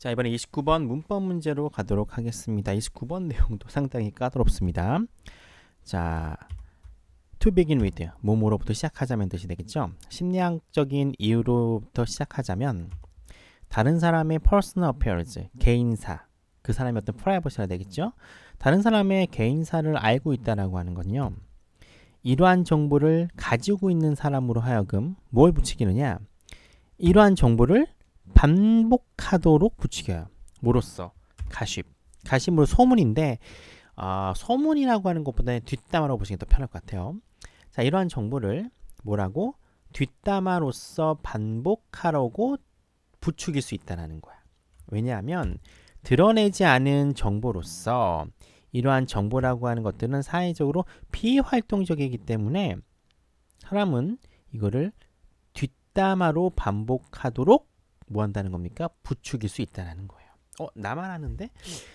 자, 이번에 29번 문법 문제로 가도록 하겠습니다. 29번 내용도 상당히 까다롭습니다. 자, to begin with, 뭐뭐로부터 시작하자면 뜻이 되겠죠. 심리학적인 이유로부터 시작하자면 다른 사람의 personal affairs, 개인사, 그 사람의 어떤 프라이버시가 되겠죠. 다른 사람의 개인사를 알고 있다라고 하는 건요, 이러한 정보를 가지고 있는 사람으로 하여금 뭘 부추기느냐, 이러한 정보를 반복하도록 부추겨요. 뭐로써? 가십. 가십으로 소문인데 소문이라고 하는 것보다는 뒷담화로 보시는 게 더 편할 것 같아요. 자, 이러한 정보를 뭐라고? 뒷담화로서 반복하라고 부추길 수 있다는 거야. 왜냐하면 드러내지 않은 정보로서 이러한 정보라고 하는 것들은 사회적으로 비활동적이기 때문에 사람은 이거를 뒷담화로 반복하도록 뭐 한다는 겁니까? 부추길 수 있다는 거예요. 나만 아는데?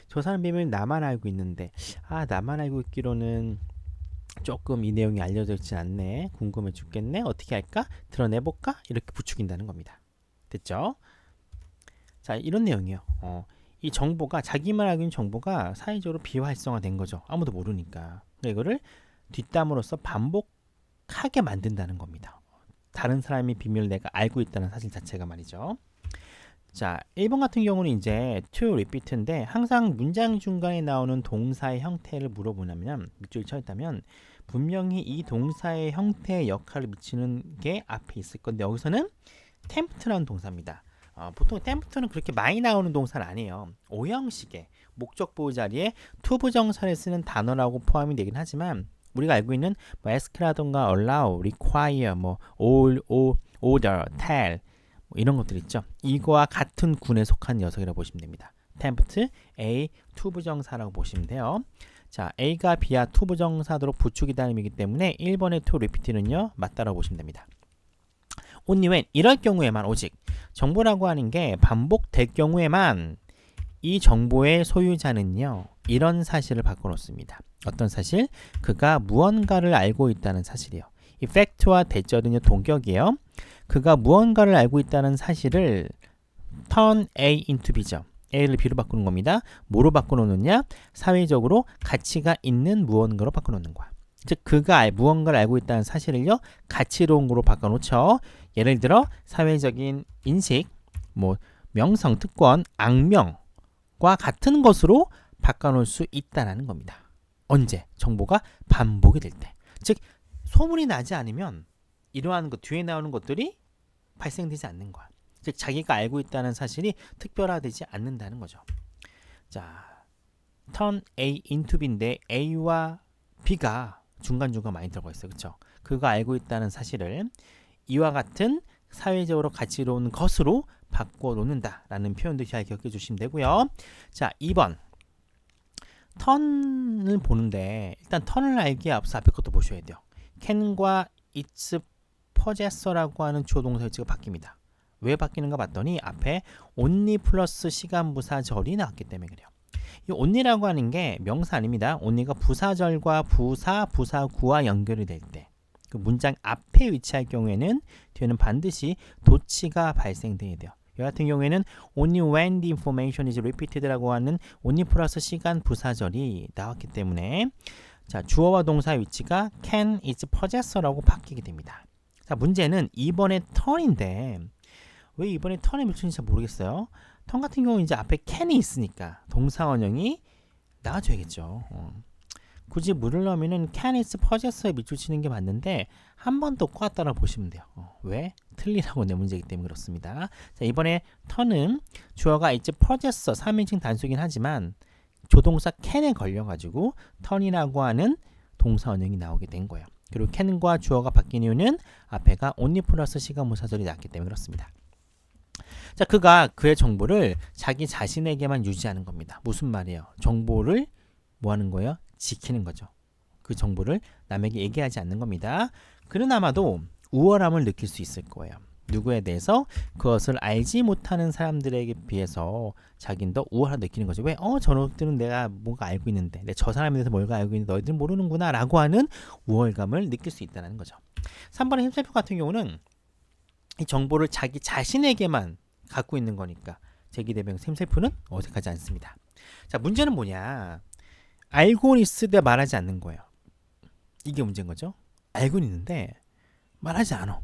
저 사람 비밀 나만 알고 있는데, 나만 알고 있기로는 조금 이 내용이 알려져 있지 않네. 궁금해 죽겠네. 어떻게 할까? 드러내볼까? 이렇게 부추긴다는 겁니다. 됐죠? 자, 이런 내용이에요. 이 정보가, 자기만 알고 있는 정보가 사회적으로 비활성화된 거죠. 아무도 모르니까. 그러니까 이거를 뒷담으로써 반복하게 만든다는 겁니다. 다른 사람의 비밀을 내가 알고 있다는 사실 자체가 말이죠. 자, 1번 같은 경우는 이제 to repeat인데 항상 문장 중간에 나오는 동사의 형태를 물어보냐면 밑줄을 쳐있다면 분명히 이 동사의 형태의 역할을 미치는 게 앞에 있을 건데 여기서는 tempt라는 동사입니다. 보통 tempt는 그렇게 많이 나오는 동사는 아니에요. 오형식의 목적 보호 자리에 to 부정사를 쓰는 단어라고 포함이 되긴 하지만 우리가 알고 있는 뭐 ask라던가 allow, require, 뭐 order, tell 이런 것들 있죠. 이거와 같은 군에 속한 녀석이라고 보시면 됩니다. tempt, A, to 부정사라고 보시면 돼요. 자, A가 B와 to 부정사도록 부추기다는 의미이기 때문에 1번의 to repeat는요, 맞다라고 보시면 됩니다. only when, 이럴 경우에만 오직 정보라고 하는 게 반복될 경우에만 이 정보의 소유자는요, 이런 사실을 바꿔놓습니다. 어떤 사실? 그가 무언가를 알고 있다는 사실이요. 이 팩트와 대절은요, 동격이에요. 그가 무언가를 알고 있다는 사실을 turn A into B죠. A를 B로 바꾸는 겁니다. 뭐로 바꿔놓느냐? 사회적으로 가치가 있는 무언가로 바꿔놓는 거야. 즉 그가 무언가를 알고 있다는 사실을요, 가치로운 거로 바꿔놓죠. 예를 들어 사회적인 인식, 뭐 명성, 특권, 악명과 같은 것으로 바꿔놓을 수 있다는 겁니다. 언제? 정보가 반복이 될 때. 즉 소문이 나지 않으면 이러한 것 뒤에 나오는 것들이 발생되지 않는 거야. 즉 자기가 알고 있다는 사실이 특별화되지 않는다는 거죠. 자, turn A into B인데 A와 B가 중간중간 많이 들어가 있어요. 그렇죠? 그가 알고 있다는 사실을 이와 같은 사회적으로 가치로운 것으로 바꿔놓는다라는 표현도 잘 기억해 주시면 되고요. 자, 2번 턴을 보는데 일단 턴을 알기에 앞서 앞에 것도 보셔야 돼요. can과 its possessor라고 하는 주어 동사 위치가 바뀝니다. 왜 바뀌는가 봤더니 앞에 only 플러스 시간 부사절이 나왔기 때문에 그래요. 이 only라고 하는 게 명사 아닙니다. only가 부사절과 부사구와 연결이 될 때 그 문장 앞에 위치할 경우에는 뒤에는 반드시 도치가 발생돼야 돼요. 이 같은 경우에는 only when the information is repeated라고 하는 only 플러스 시간 부사절이 나왔기 때문에 자, 주어와 동사 위치가 can, is, possessor라고 바뀌게 됩니다. 자, 문제는 2번의 turn인데 왜 2번에 turn에 밀치는지 잘 모르겠어요. turn 같은 경우는 이제 앞에 can이 있으니까 동사 원형이 나와줘야겠죠. 굳이 물을 넣으면은 can, is, possessor에 밑줄 치는 게 맞는데 한 번 더 꼬았다라 보시면 돼요. 왜? 틀리라고 내 문제이기 때문에 그렇습니다. 자, 이번에 turn은 주어가 is, possessor 3인칭 단수이긴 하지만 조동사 can에 걸려가지고 turn이라고 하는 동사 원형이 나오게 된 거예요. 그리고 can과 주어가 바뀐 이유는 앞에가 only 플러스 시간 부사절이 나왔기 때문에 그렇습니다. 자, 그가 그의 정보를 자기 자신에게만 유지하는 겁니다. 무슨 말이에요? 정보를 뭐 하는 거예요? 지키는 거죠. 그 정보를 남에게 얘기하지 않는 겁니다. 그는 아마도 우월함을 느낄 수 있을 거예요. 누구에 대해서 그것을 알지 못하는 사람들에게 비해서 자기는 더 우월함을 느끼는 거죠. 왜? 저놈들은 내가 뭔가 알고 있는데 저 사람에 대해서 뭔가 알고 있는데 너희들은 모르는구나 라고 하는 우월감을 느낄 수 있다는 거죠. 3번의 힘살표 같은 경우는 이 정보를 자기 자신에게만 갖고 있는 거니까 제기대명사 himself는 어색하지 않습니다. 자, 문제는 뭐냐? 알고는 있으되 말하지 않는 거예요. 이게 문제인 거죠. 알고는 있는데 말하지 않아.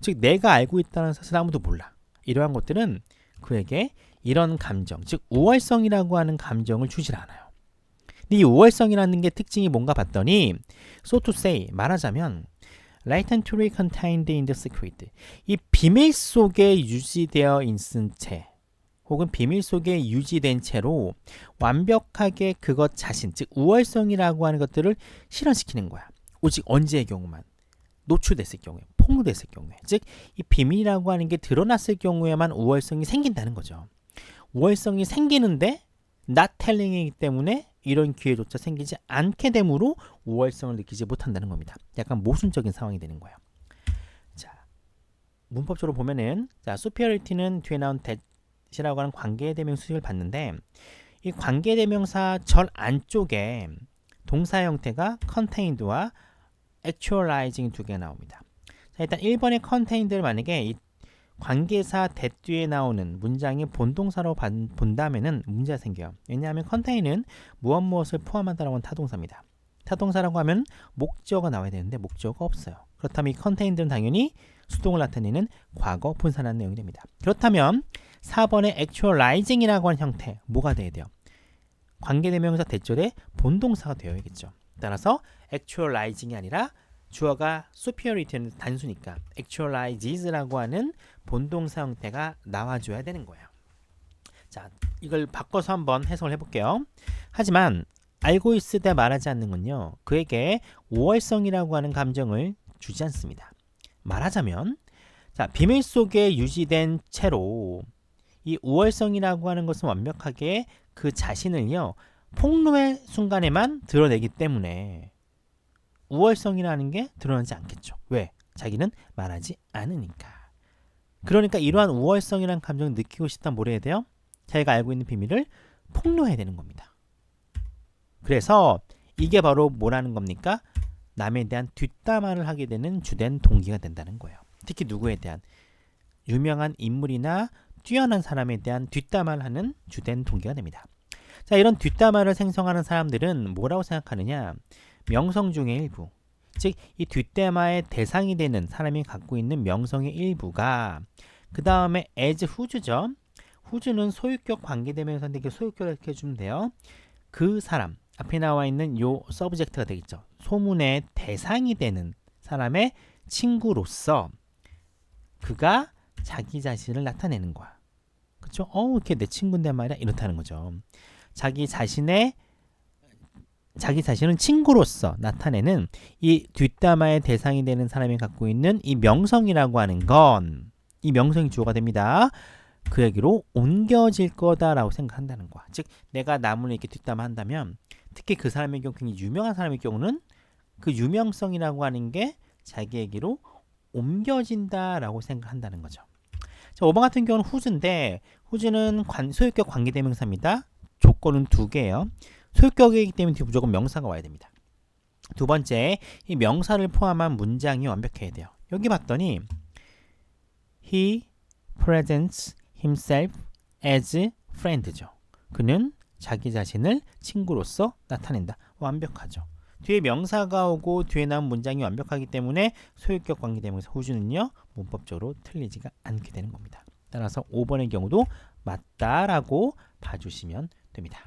즉 내가 알고 있다는 사실을 아무도 몰라. 이러한 것들은 그에게 이런 감정, 즉 우월성이라고 하는 감정을 주질 않아요. 근데 이 우월성이라는 게 특징이 뭔가 봤더니 so to say, 말하자면 latently contained in the secret, 이 비밀 속에 유지되어 있은 채 혹은 비밀 속에 유지된 채로 완벽하게 그것 자신, 즉 우월성이라고 하는 것들을 실현시키는 거야. 오직 언제의 경우만, 노출됐을 경우에, 폭로됐을 경우에, 즉 이 비밀이라고 하는 게 드러났을 경우에만 우월성이 생긴다는 거죠. 우월성이 생기는데 not telling이기 때문에 이런 기회조차 생기지 않게 되므로 우월성을 느끼지 못한다는 겁니다. 약간 모순적인 상황이 되는 거예요. 자, 문법적으로 보면은 자, superiority는 뒤에 나온 that이라고 하는 관계대명 수식을 봤는데 이 관계대명사 절 안쪽에 동사 형태가 contained와 actualizing 두 개가 나옵니다. 자, 일단 1번의 contained를 만약에 이 관계사 that 뒤에 나오는 문장이 본동사로 본다면은 문제가 생겨요. 왜냐하면 contain은 무엇을 포함한다라고 하는 타동사입니다. 타동사라고 하면 목적어가 나와야 되는데 목적어가 없어요. 그렇다면 이 contained는 당연히 수동을 나타내는 과거 분사라는 내용이 됩니다. 그렇다면 4번의 actualizing이라고 하는 형태 뭐가 돼야 돼요? 관계대명사 대절에 본동사가 되어야겠죠. 따라서 actualizing이 아니라 주어가 superiority는 단수니까 actualizes라고 하는 본동사 형태가 나와줘야 되는 거예요. 자, 이걸 바꿔서 한번 해석을 해볼게요. 하지만 알고 있으되 말하지 않는 건요, 그에게 우월성이라고 하는 감정을 주지 않습니다. 말하자면 자, 비밀 속에 유지된 채로 이 우월성이라고 하는 것은 완벽하게 그 자신을요 폭로의 순간에만 드러내기 때문에 우월성이라는 게 드러나지 않겠죠. 왜? 자기는 말하지 않으니까. 그러니까 이러한 우월성이라는 감정을 느끼고 싶다면 뭘 해야 돼요? 자기가 알고 있는 비밀을 폭로해야 되는 겁니다. 그래서 이게 바로 뭐라는 겁니까? 남에 대한 뒷담화를 하게 되는 주된 동기가 된다는 거예요. 특히 누구에 대한? 유명한 인물이나 뛰어난 사람에 대한 뒷담화를 하는 주된 동기가 됩니다. 자, 이런 뒷담화를 생성하는 사람들은 뭐라고 생각하느냐? 명성 중의 일부, 즉 이 뒷담화의 대상이 되는 사람이 갖고 있는 명성의 일부가 그 다음에 as who죠. who는 소유격 관계대명사인데 이렇게 소유격을 이렇게 해주면 돼요. 그 사람, 앞에 나와 있는 요 서브젝트가 되겠죠. 소문의 대상이 되는 사람의 친구로서 그가 자기 자신을 나타내는 거야. 그렇죠? 이렇게 내 친구인데 말이야, 이렇다는 거죠. 자기 자신은 친구로서 나타내는 이 뒷담화의 대상이 되는 사람이 갖고 있는 이 명성이라고 하는 건, 이 명성이 주어가 됩니다. 그에게로 옮겨질 거다라고 생각한다는 거야. 즉 내가 남을 이렇게 뒷담화한다면, 특히 그 사람의 경우 굉장히 유명한 사람의 경우는 그 유명성이라고 하는 게 자기에게로 옮겨진다라고 생각한다는 거죠. 자, 5번 같은 경우는 who인데 who는 소유격 관계대명사입니다. 조건은 두 개예요. 소유격이기 때문에 무조건 명사가 와야 됩니다. 두 번째, 이 명사를 포함한 문장이 완벽해야 돼요. 여기 봤더니 He presents himself as friend죠. 그는 자기 자신을 친구로서 나타낸다. 완벽하죠. 뒤에 명사가 오고 뒤에 나온 문장이 완벽하기 때문에 소유격 관계대명사 who는요 문법적으로 틀리지가 않게 되는 겁니다. 따라서 5번의 경우도 맞다라고 봐주시면 됩니다.